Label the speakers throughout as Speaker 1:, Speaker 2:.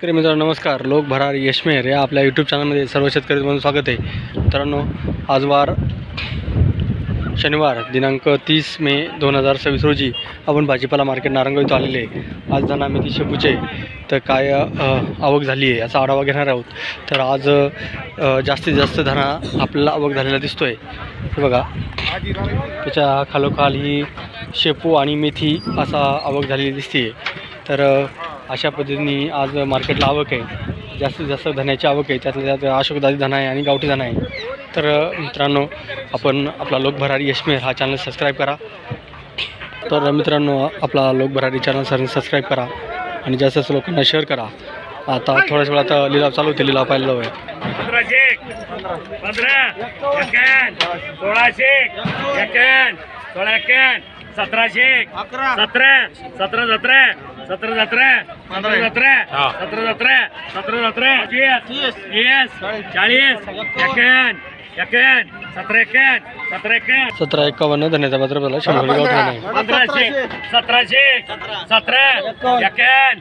Speaker 1: शेतकरी मित्रांनो नमस्कार. लोक भरारी यशमेर या आपल्या यूट्यूब चॅनलमध्ये सर्व शेतकरी म्हणून स्वागत आहे. मित्रांनो आज वार शनिवार दिनांक 30 मे 2026 रोजी आपण भाजीपाला मार्केट नारंगाव इथं आलेले आहे. आज धना मेथी शेपूचे तर काय आवक झाली आहे याचा आढावा घेणार आहोत. तर आज जास्तीत जास्त धना आपल्याला आवक झालेला दिसतो आहे. हे बघा त्याच्या खालोखाल ही शेपू आणि मेथी असा आवक झालेली दिसते. तर अशा पद्धतीने आज मार्केटला आवक आहे. जास्तीत जास्त धन्याची आवक आहे. त्यातल्या त्यात अशोकदादी धना आहे आणि गावठी धना आहे. तर मित्रांनो आपण आपला लोक भरारी यशमेर हा चॅनल सबस्क्राईब करा. तर मित्रांनो आपला लोक भरारी चॅनल सबस्क्राईब करा आणि जास्त जास्त लोकांना शेअर करा. आता थोड्याच वेळात आता लिलाव चालू होते. लिलाव पाहिलं आहे
Speaker 2: 1500 15 एकावन्न 1600 एकावन्न 16 एकावन्न 1700 17 17 17 17 17 15 17 17 17 17 17 30 40 एकावन्न 17 एकावन्न 17 एकावन्न
Speaker 1: 1751 धन्याचा बाजार झाला 100 गावठी धना आहे.
Speaker 2: 1500 1700 17 एकावन्न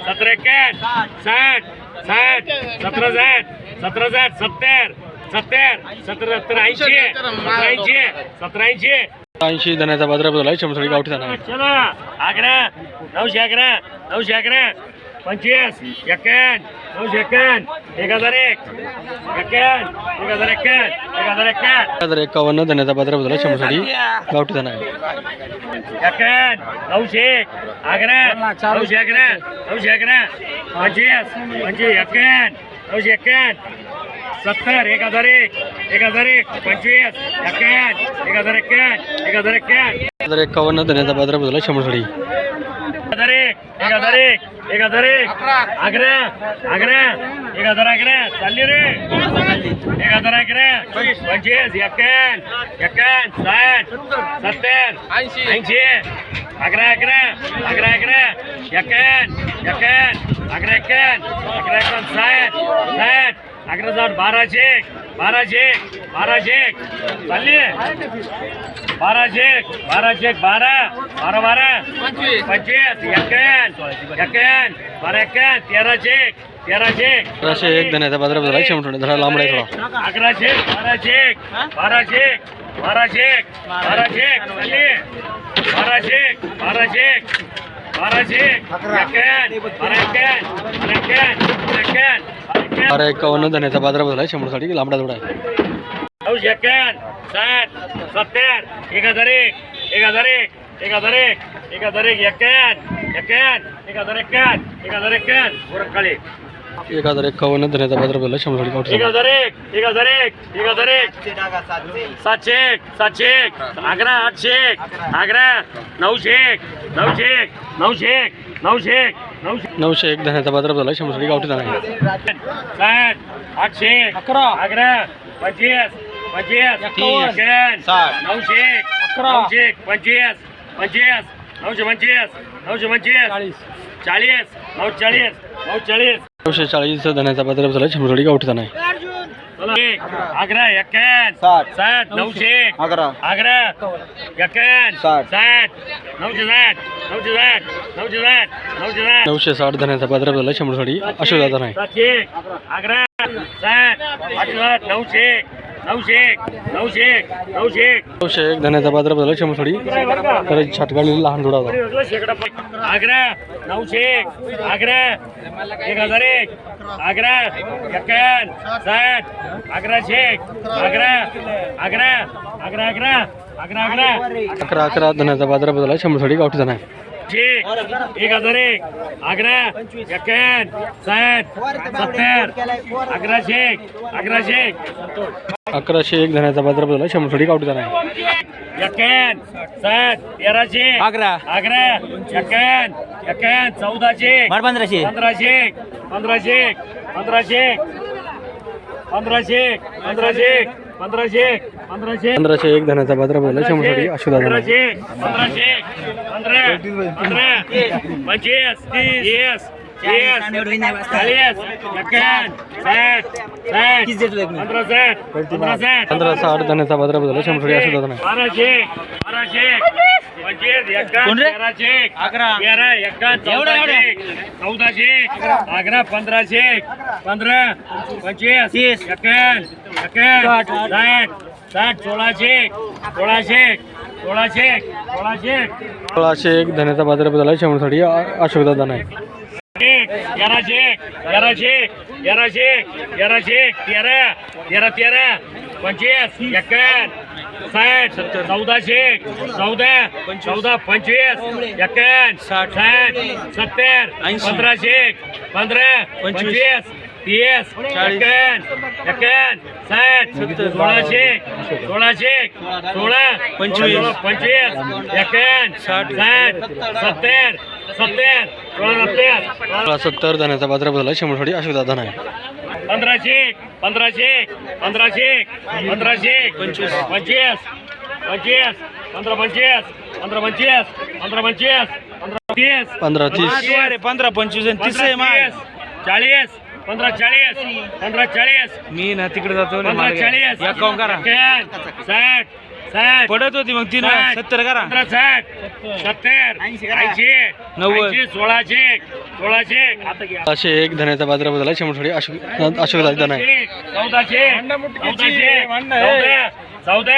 Speaker 2: 17 एकावन्न 60 60 17 17 70 70 17 80 80
Speaker 1: 80 धन्याचा बाजार झाला 100 गावठी धना आहे.
Speaker 2: चला आग्रा 911 911 25 एकावन्न 951 1001 एकावन्न 1051
Speaker 1: 1051 धन्याचा बाजार झाला 100 गावठी धना आहे.
Speaker 2: एकावन्न 900 आग्रा 911 911 25 25 एकावन्न 951 70 1001 1001 25 एकावन्न 1051 1051
Speaker 1: 1051 धन्याचा बाजार झाला 100
Speaker 2: एक आग्रा आग्रा 1000 आग्रा चालली रे 1000 आग्रा 25 एकावन्न 60 70 80 आग्रा आग्रा आग्रा आग्रा एकावन्न आग्रा एकावन्न 60 आग्रा जाऊन 1200 चालली 1200 12 12 25 एकावन्न 12 1300
Speaker 1: एक धन्याचा बाजार झाला 100 धना लांबडा आहे थोडा.
Speaker 2: 1100 1200 चालली
Speaker 1: 51 धन्याचा बाजार झाला 100 लांबडा थोडा आहे.
Speaker 2: 951 60 70 1001 1001 1001 1001 1051 गोरखकाळी
Speaker 1: 1051 धन्याचा बाजार झाला 100 गावठी धना.
Speaker 2: 1001 700 आग्रा 800 आग्रा 900
Speaker 1: 901 धन्याचा बाजार झाला 100 गावठी धना आहे.
Speaker 2: 800 आग्रा 25 900 40
Speaker 1: 940 धन्याचा बाजार झाला 100 गावठी धना आहे.
Speaker 2: आग्रा 51 60 900 आग्रा 51 60
Speaker 1: 960 धन्याचा बाजार झाला 100 अशोक दादा आहे.
Speaker 2: 700 आग्रा 60 900
Speaker 1: धन्याचा बाजार झाला 100 छाटगाडी लहान थोडा होता.
Speaker 2: आग्रा 900 आग्रा 1001 आग्रा 51 60 आग्रा आग्रा
Speaker 1: 11 धन्याचा बाजार झाला 100 गावठी धना आहे.
Speaker 2: 1001 आग्रा 51 60 70 आग्रा
Speaker 1: 1101 धन्याचा बाजार झाला 100 गावठी धना आहे.
Speaker 2: 51 60 1300 आग्रा 51 1400 1500
Speaker 1: 1501 धन्याचा बाजार झाला 100 अशोक दादा आहे.
Speaker 2: 1500 15 15 25 30 30 40 51 60 60
Speaker 1: 15 60 धन्याचा बाजार बदल 100 थोडी अशोक दादा नाही
Speaker 2: 12 25 51 13 11 15 15 25 51 60 16
Speaker 1: 1601 धन्याचा बाजार बदल 100 थोडी अशोक दादा नाही 70 धन्याचा बाजार बदल 100 थोडी अशोक दादा नाही 15 30
Speaker 3: मी ना तिकडे जातो ना या काउंट करा पडत होती मग 70 करा
Speaker 1: 1601 धन्याचा बाजार बदल 100 थोडी अशोक दादा नाही
Speaker 2: 14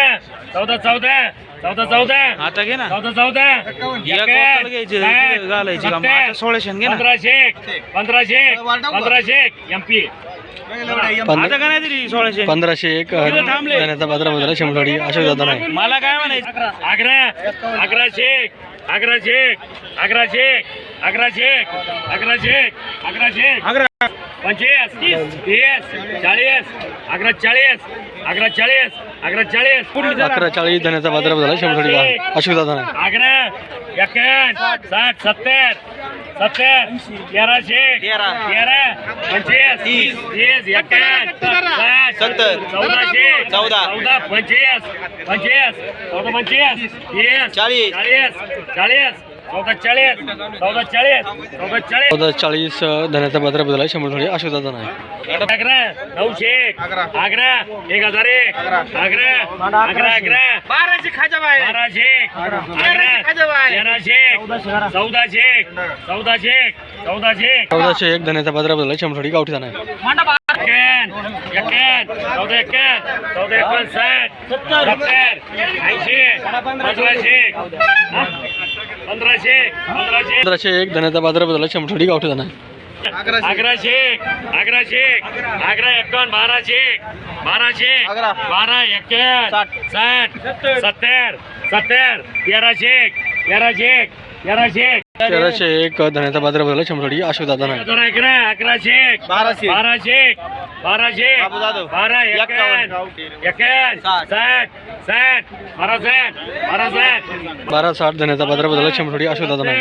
Speaker 3: आता घे ना
Speaker 2: 14
Speaker 3: या काउंट घ्यायचे घालायची का मग आता 1600 घे ना
Speaker 2: 15 एमपी
Speaker 3: आता का नाही दिली 1600
Speaker 1: 1501 धन्याचा बाजार बदल 100 थोडी अशोक दादा नाही
Speaker 3: मला काय म्हणायचं
Speaker 2: आग्रा 25 30 40
Speaker 1: 11 40 धन्याचा बाजार बदल 100 थोडी अशोक दादा नाही
Speaker 2: आग्रा 61 60 70 13 25 30 51 70 14 25
Speaker 1: 40 धन्याचा बाजार बदल 100 थोडी अशोक दादा नाही
Speaker 2: आग्रा 900 आग्रा 1001 आग्रा 1200 खाजा बाय 1200 आग्रा
Speaker 1: 1401 धन्याचा बाजार बदल 100 थोडी गावठी दादा नाही 1501 धन्याचा बाजार बदल 100 थोडी गावठी दादा नाही
Speaker 2: आग्रा 51 1200 12 51 70
Speaker 1: 1301 धन्याचा बाजार बदल 100 थोडी अशोक दादा नाही
Speaker 2: 1260
Speaker 1: धन्याचा बाजार बदल 100 थोडी अशोक दादा नाही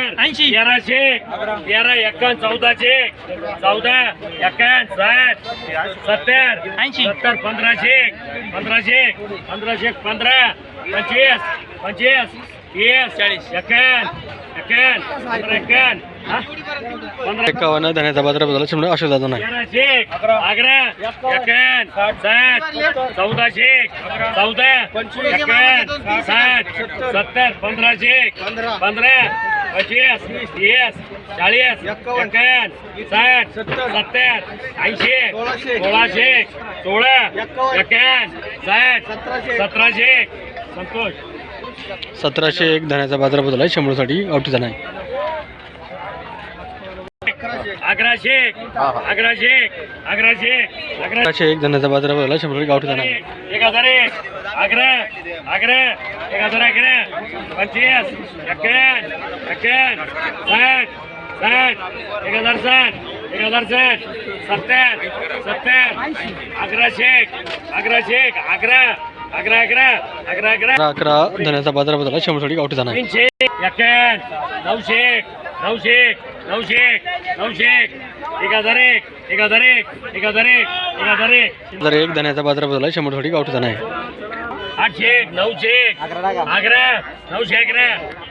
Speaker 1: 51 धन्याचा बाजार बदल 100 अशोक दादा नाही
Speaker 2: आग्रा 51 1400 70 1500 15 25 30 40 51 60 70 80 1600 16 51 1700 संतोष
Speaker 1: 1701 धन्याचा बाजार बदल 100 साठी गावठी दादा नाही
Speaker 2: आग्रा
Speaker 1: 1101 धन्याचा बाजार बदल 100 साठी गावठी दादा नाही
Speaker 2: 1001 आग्रा 1011 25 51 60 1060 70 आग्रा 11
Speaker 1: धन्याचा बाजार बदल 100 साठी गावठी दादा नाही
Speaker 2: 300 900 1001
Speaker 1: 1 धन्याचा बाजार बदल 100 साठी गावठी दादा नाही
Speaker 2: 800 900 11 911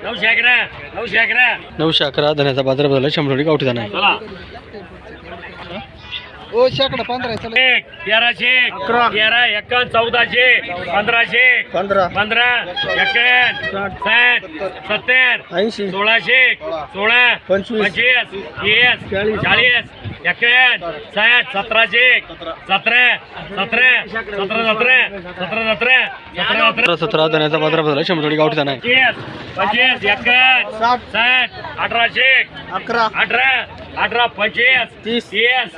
Speaker 2: 911 911
Speaker 1: 911 धन्याचा बाजार झाला 100 गावठी धना आहे.
Speaker 2: चला
Speaker 4: ओ शेकडा 15 चला
Speaker 2: 1300 13 51 1400 1500
Speaker 4: 15
Speaker 2: 15 51 60 70
Speaker 4: 80
Speaker 2: 1600 16 25 30 40 51 60 1700 17 17 17 17 17 17
Speaker 1: 17 धन्याचा बाजार झाला 100 गावठी धना आहे.
Speaker 2: 25 51 60 1800
Speaker 4: 11
Speaker 2: 18 18 25
Speaker 4: 30
Speaker 2: 30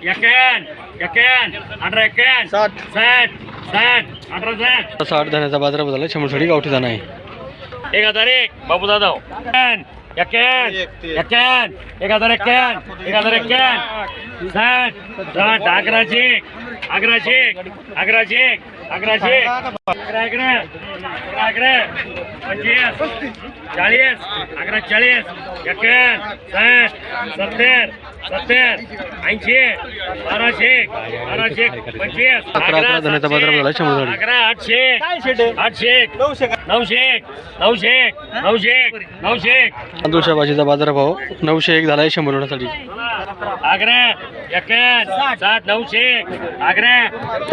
Speaker 2: 51 51 18 51
Speaker 4: 60
Speaker 2: 60 60 18 60
Speaker 1: 60 धन्याचा बाजार झाला 100 गावठी धना आहे.
Speaker 2: 1001 बाबू दादा 51 51 1051 1051 60 60 1100 1100 1100 1100 11 11 25 40 11 40 51 60 70 70 80 1200 1200 25
Speaker 1: 11 धन्याचा बाजार झाला 100
Speaker 2: 11 800 800 900 900 900 900
Speaker 1: तांदूळच्या भाजीचा बाजारभाव 901 झाला आहे 100 होण्यासाठी.
Speaker 2: आग्रा 51 60 900 आग्रा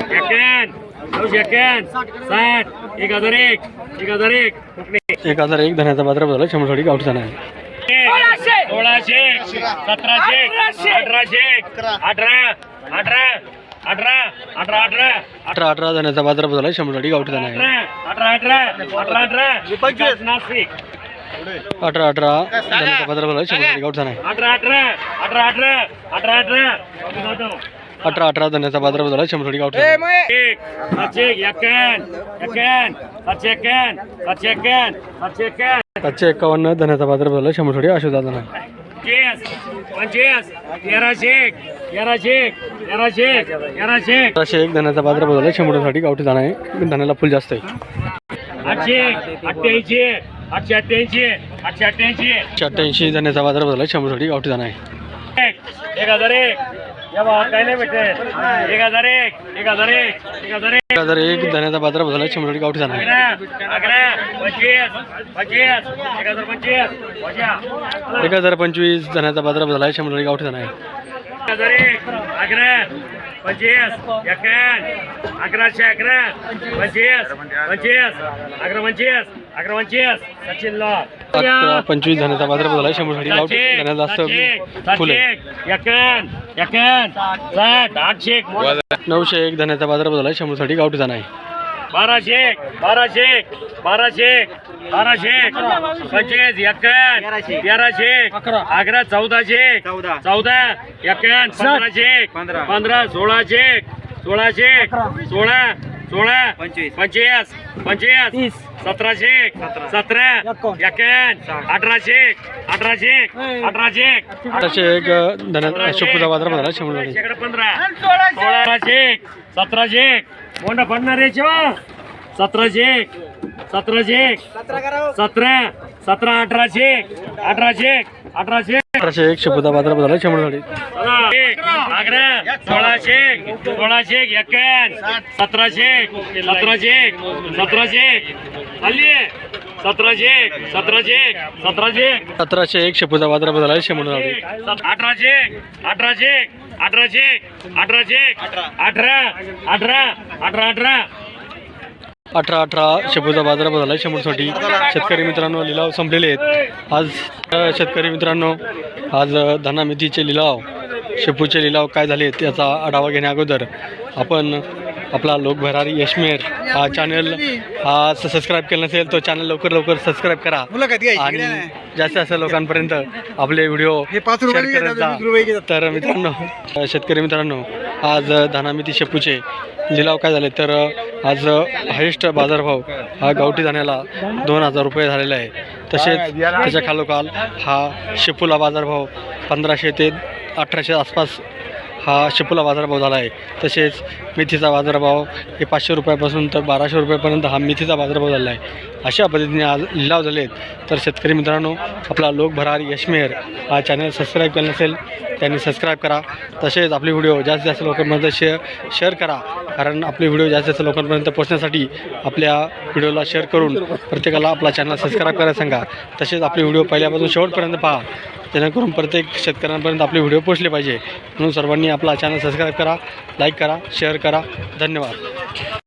Speaker 2: 51 951 60 1001 1001
Speaker 1: 1001 धन्याचा बाजारभाव झाला 100 गावठी धना आहे.
Speaker 2: 1600 1700 1800 18 18 18 18
Speaker 1: 18 धन्याचा बाजारभाव झाला 100 गावठी धना आहे.
Speaker 2: 18 18 नाशिक
Speaker 1: 18 धन्याचा बाजारभाव झाला 100 गावठी धना आहे. 18 धन्याचा बाजारभाव झाला 100 गावठी धना आहे. 751 धन्याचा बाजारभाव झाला 100 आशुदा धना आहे. 1101 धन्याचा बाजारभाव झाला 100 गावठी धना आहे. धन्याला फुल जास्त आहे. 888 धन्याचा बाजारभाव झाला 100 गावठी धना आहे.
Speaker 2: 1001 काय नाही भेटत 1001
Speaker 1: 1001 धन्याचा बाजारभाव झाला 100 गावठी धना आहे. 1025 धन्याचा बाजारभाव झाला 100 गावठी धना आहे. 25 धन्याचा बाजारभाव झाला 100 गावठी धना जास्त फुल आहे. 901 धन्याचा बाजारभाव झाला 100 गावठी धना आहे.
Speaker 2: 1200 25 आग्रा 1400 14 51 15 1600 16 25 1700 17 51 1800
Speaker 1: 1801 धन्याचा शेपूचा बाजारभाव झाला 100
Speaker 2: 15 1600 1700 कोंडा पडणार रे शिवा 1700 17 17 1800
Speaker 1: 1801 शेपूचा बाजारभाव झाला 100
Speaker 2: आग्रा 1600 51 1700 आली
Speaker 1: 1701 शेपूचा बाजारभाव झाला 100 18 शेपूचा बाजारभाव झाला 100 शेतकरी मित्रांनो लिलाव संपलेले आहेत. आज शेतकरी मित्रांनो आज धना मेथीचे लिलाव शेपूचे लिलाव काय झाले त्याचा आढावा घेण्या अगोदर आपण आपला लोकभरारी यशमेर हा चॅनल हा सबस्क्राईब केला नसेल तो चॅनल लवकर सबस्क्राईब करा आणि जास्त जास्त लोकांपर्यंत आपले व्हिडिओ शेअर करत जा. तर मित्रांनो शेतकरी मित्रांनो आज धना मेथी शेपूचे लिलाव काय झाले तर आज हायेस्ट बाजारभाव हा गावठी धान्याला 2000 रुपये झालेला आहे. तसेच त्याच्या खालोखाल हा शेपूला बाजारभाव 1500 ते 1800 आसपास हा शेपूला बाजारभाव झाला आहे. तसेच मेथीचा बाजारभाव हे 500 रुपयापासून तर 1200 रुपयापर्यंत हा मेथीचा बाजारभाव झाला आहे. अशा पद्धतीने आज लिलाव झाले आहेत. तर शेतकरी मित्रांनो आपला लोकभरारी यशमेर हा चॅनल सबस्क्राईब केला नसेल त्यांनी सबस्क्राईब करा. तसेच आपले व्हिडिओ जास्तीत जास्त लोकांपर्यंत शेअर करा, कारण आपले व्हिडिओ जास्तीत जास्त लोकांपर्यंत पोहोचण्यासाठी आपल्या व्हिडिओला शेअर करून प्रत्येकाला आपला चॅनल सबस्क्राईब करायला सांगा. तसेच आपले व्हिडिओ पहिल्यापासून शेवटपर्यंत पहा, जेणेकरून प्रत्येक शेतकऱ्यांपर्यंत आपले व्हिडिओ पोहोचले पाहिजे. म्हणून सर्वांनी आपला चॅनल सबस्क्राईब करा, लाईक करा, शेअर करा. धन्यवाद.